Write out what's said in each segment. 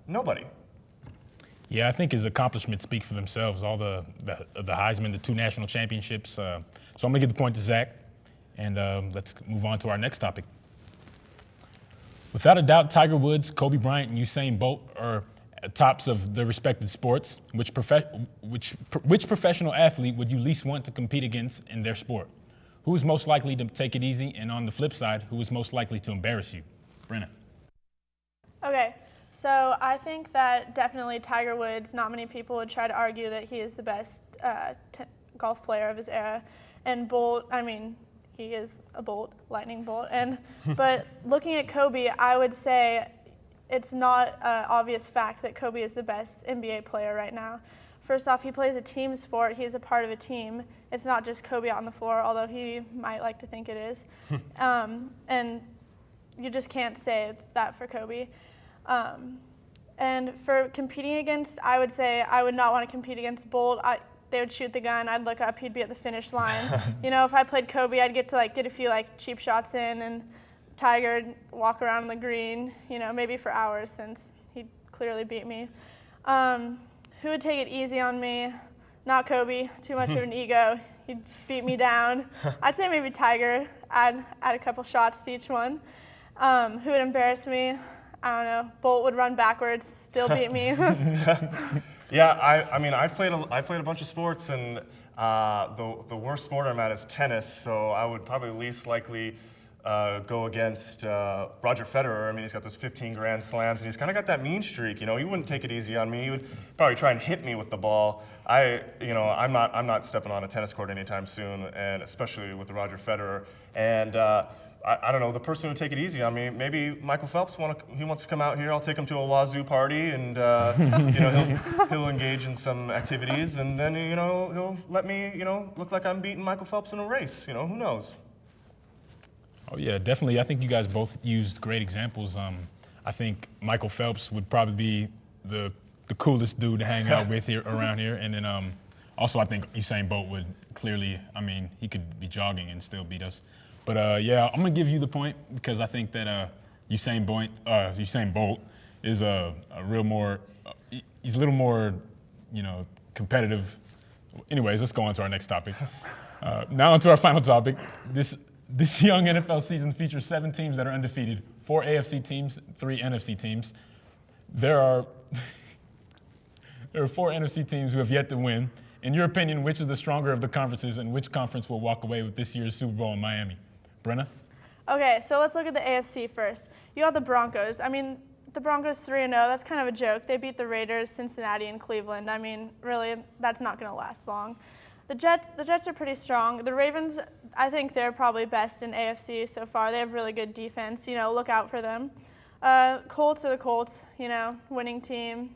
Nobody. Yeah, I think his accomplishments speak for themselves. All the Heisman, the 2 national championships. So I'm going to give the point to Zach, and let's move on to our next topic. Without a doubt, Tiger Woods, Kobe Bryant, and Usain Bolt are tops of their respective sports. Which professional athlete would you least want to compete against in their sport? Who is most likely to take it easy? And on the flip side, who is most likely to embarrass you? Brenna. Okay, so I think that definitely Tiger Woods, not many people would try to argue that he is the best golf player of his era. And Bolt, I mean, he is a bolt, lightning bolt. But looking at Kobe, I would say it's not an obvious fact that Kobe is the best NBA player right now. First off, he plays a team sport. He's a part of a team. It's not just Kobe on the floor, although he might like to think it is. And you just can't say that for Kobe. And for competing against, I would say I would not want to compete against Bolt. They would shoot the gun. I'd look up. He'd be at the finish line. If I played Kobe, I'd get to get a few cheap shots in, and Tiger walk around on the green, maybe for hours since he clearly beat me. Who would take it easy on me? Not Kobe. Too much of an ego. He'd beat me down. I'd say maybe Tiger. Add a couple shots to each one. Who would embarrass me? I don't know. Bolt would run backwards, still beat me. Yeah, I mean, I've played a bunch of sports, and the worst sport I'm at is tennis. So I would probably least likely go against Roger Federer. I mean, he's got those 15 Grand Slams, and he's kind of got that mean streak. He wouldn't take it easy on me. He would probably try and hit me with the ball. I'm not stepping on a tennis court anytime soon, and especially with Roger Federer. And I don't know, the person who would take it easy on me, maybe Michael Phelps. He wants to come out here. I'll take him to a Wazoo party, and he'll engage in some activities, and then he'll let me look like I'm beating Michael Phelps in a race. Who knows? Oh yeah, definitely. I think you guys both used great examples. I think Michael Phelps would probably be the coolest dude to hang out with around here, and then also I think Usain Bolt would clearly. I mean, he could be jogging and still beat us. But yeah, I'm gonna give you the point because I think that Usain Bolt is a real more. He's a little more, competitive. Anyways, let's go on to our next topic. Now on to our final topic. This young NFL season features 7 teams that are undefeated, 4 AFC teams, 3 NFC teams. There are 4 NFC teams who have yet to win. In your opinion, which is the stronger of the conferences, and which conference will walk away with this year's Super Bowl in Miami? Brenna? Okay, so let's look at the AFC first. You have the Broncos. I mean, the Broncos 3-0, that's kind of a joke. They beat the Raiders, Cincinnati, and Cleveland. I mean, really, that's not going to last long. The Jets are pretty strong. The Ravens, I think they're probably best in AFC so far. They have really good defense. Look out for them. Colts are the Colts, winning team.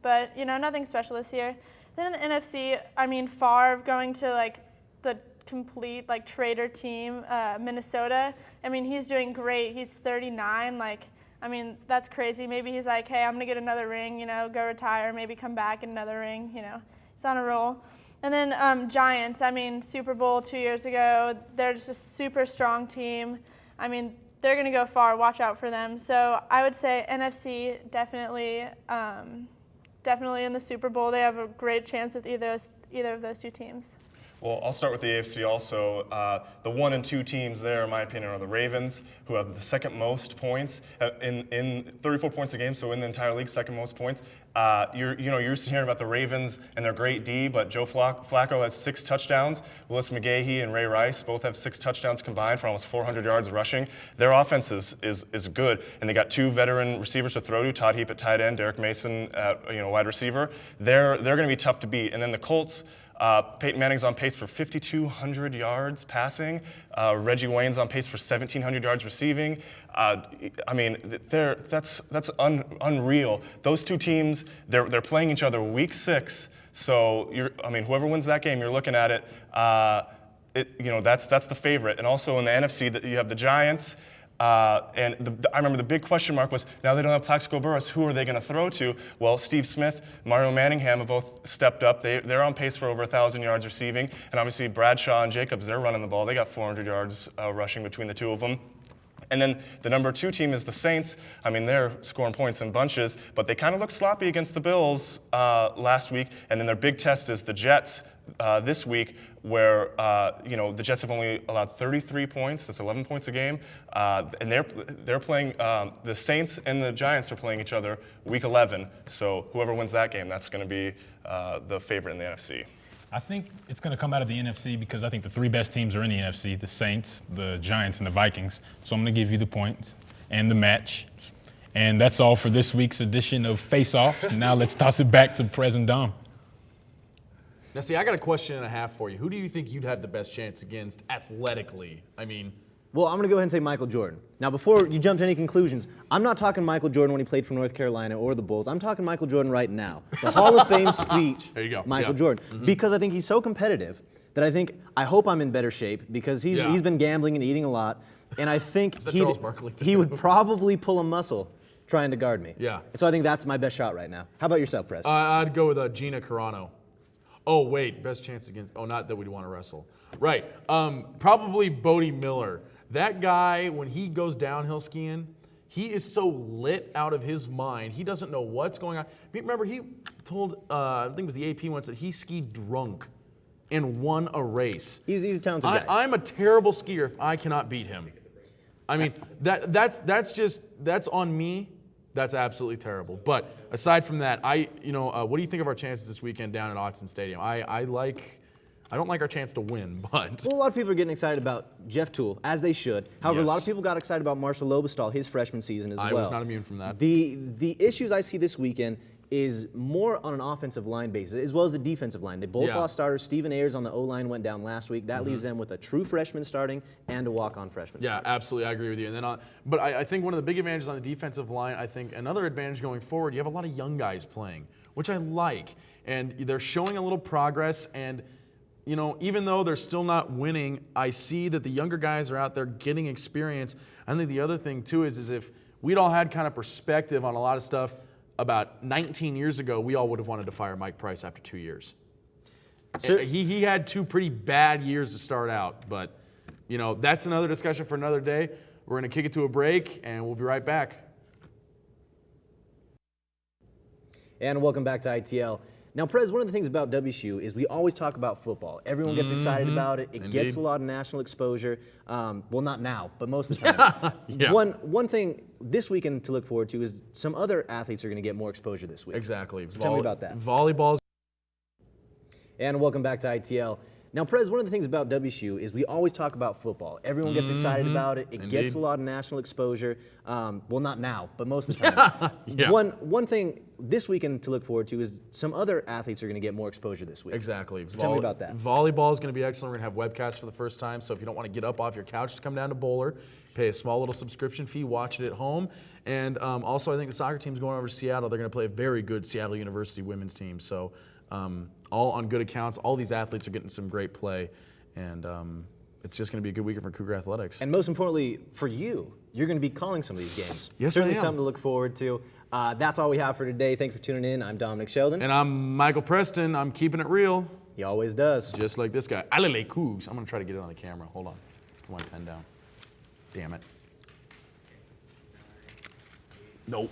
But, nothing special this year. Then in the NFC, I mean, Favre going to, the complete, traitor team, Minnesota. I mean, he's doing great. He's 39. I mean, that's crazy. Maybe he's like, hey, I'm going to get another ring, go retire, maybe come back, get another ring, He's on a roll. And then Giants, I mean, Super Bowl 2 years ago, they're just a super strong team. I mean, they're going to go far. Watch out for them. So I would say NFC definitely in the Super Bowl. They have a great chance with either of those 2 teams. Well, I'll start with the AFC also. The 1 and 2 teams there, in my opinion, are the Ravens, who have the second most points in 34 points a game, so in the entire league, second most points. You're used to hearing about the Ravens and their great D, but Joe Flacco has 6 touchdowns. Willis McGahee and Ray Rice both have 6 touchdowns combined for almost 400 yards rushing. Their offense is good, and they got 2 veteran receivers to throw to: Todd Heap at tight end, Derek Mason at wide receiver. They're going to be tough to beat. And then the Colts. Peyton Manning's on pace for 5,200 yards passing. Reggie Wayne's on pace for 1,700 yards receiving. I mean, that's unreal. Those 2 teams, they're playing each other week 6. So whoever wins that game, you're looking at it. That's the favorite. And also in the NFC, that you have the Giants. I remember the big question mark was, now they don't have Plaxico Burress, who are they going to throw to? Well, Steve Smith, Mario Manningham have both stepped up. They're on pace for over 1,000 yards receiving. And obviously Bradshaw and Jacobs, they're running the ball. They got 400 yards rushing between the 2 of them. And then the number 2 team is the Saints. I mean, they're scoring points in bunches, but they kind of looked sloppy against the Bills last week. And then their big test is the Jets this week, where the Jets have only allowed 33 points. That's 11 points a game. And they're playing the Saints and the Giants are playing each other week 11. So whoever wins that game, that's going to be the favorite in the NFC. I think it's going to come out of the NFC because I think the 3 best teams are in the NFC, the Saints, the Giants, and the Vikings. So I'm going to give you the points and the match. And that's all for this week's edition of Face Off. Now let's toss it back to Prez and Dom. Now, see, I got a question and a half for you. Who do you think you'd have the best chance against athletically? I mean, Well, I'm going to go ahead and say Michael Jordan. Now, before you jump to any conclusions, I'm not talking Michael Jordan when he played for North Carolina or the Bulls. I'm talking Michael Jordan right now. The Hall of Fame speech, There you go. Michael Yeah. Jordan. Because I think he's so competitive that I hope I'm in better shape because he's been gambling and eating a lot. And I think that Charles Barkley too? he would probably pull a muscle trying to guard me. Yeah. So I think that's my best shot right now. How about yourself, Prez? I'd go with Gina Carano. Oh, wait, best chance against, not that we'd want to wrestle. Right, probably Bodie Miller. That guy, when he goes downhill skiing, he is so lit out of his mind. He doesn't know what's going on. Remember, he told, I think it was the AP once, that he skied drunk and won a race. He's a talented guy. I'm a terrible skier if I cannot beat him. I mean, that's on me. That's absolutely terrible. But aside from that, what do you think of our chances this weekend down at Autzen Stadium? I don't like our chance to win, but Well, a lot of people are getting excited about Jeff Toole, as they should. However, a lot of Yes. people got excited about Marshall Lobestall, his freshman season as I well. was not immune from that. The issues I see this weekend is more on an offensive line basis, as well as the defensive line. They both Yeah. lost starters. Stephen Ayers on the O-line went down last week. That leaves them with a true freshman starting and a walk-on freshman Yeah, starting. absolutely, I agree with you. And then, but I think one of the big advantages on the defensive line, I think another advantage going forward, you have a lot of young guys playing, which I like, and they're showing a little progress. And even though they're still not winning, I see that the younger guys are out there getting experience. I think the other thing too is if we'd all had kind of perspective on a lot of stuff about 19 years ago, we all would have wanted to fire Mike Price after 2 years. Sir- He had 2 pretty bad years to start out, but that's another discussion for another day. We're going to kick it to a break, and we'll be right back. And welcome back to ITL. Now, Prez, one of the things about WSU is we always talk about football. Everyone gets excited about it. It gets Indeed. a lot of national exposure. Well, not now, but most of the time. Yeah. One thing this weekend to look forward to is some other athletes are going to get more exposure this week. Exactly. So tell me about that. Volleyball's And welcome back to ITL. Now, Prez, one of the things about WSU is we always talk about football. Everyone gets excited about it. It gets Indeed. a lot of national exposure. Well, not now, but most of the time. Yeah. One thing this weekend to look forward to is some other athletes are going to get more exposure this week. Exactly. So tell me about that. Volleyball is going to be excellent. We're going to have webcasts for the first time, so if you don't want to get up off your couch to come down to Bowler, pay a small little subscription fee, watch it at home. And also, I think the soccer team's going over to Seattle. They're going to play a very good Seattle University women's team. So all on good accounts. All these athletes are getting some great play. And it's just going to be a good weekend for Cougar Athletics. And most importantly, for you, you're going to be calling some of these games. Yes, Certainly I am. something to look forward to. That's all we have for today. Thanks for tuning in. I'm Dominic Sheldon. And I'm Michael Preston. I'm keeping it real, He always does. just like this guy. Alele Cougs. I'm going to try to get it on the camera. Hold on. Put my pen down. Damn it. Nope.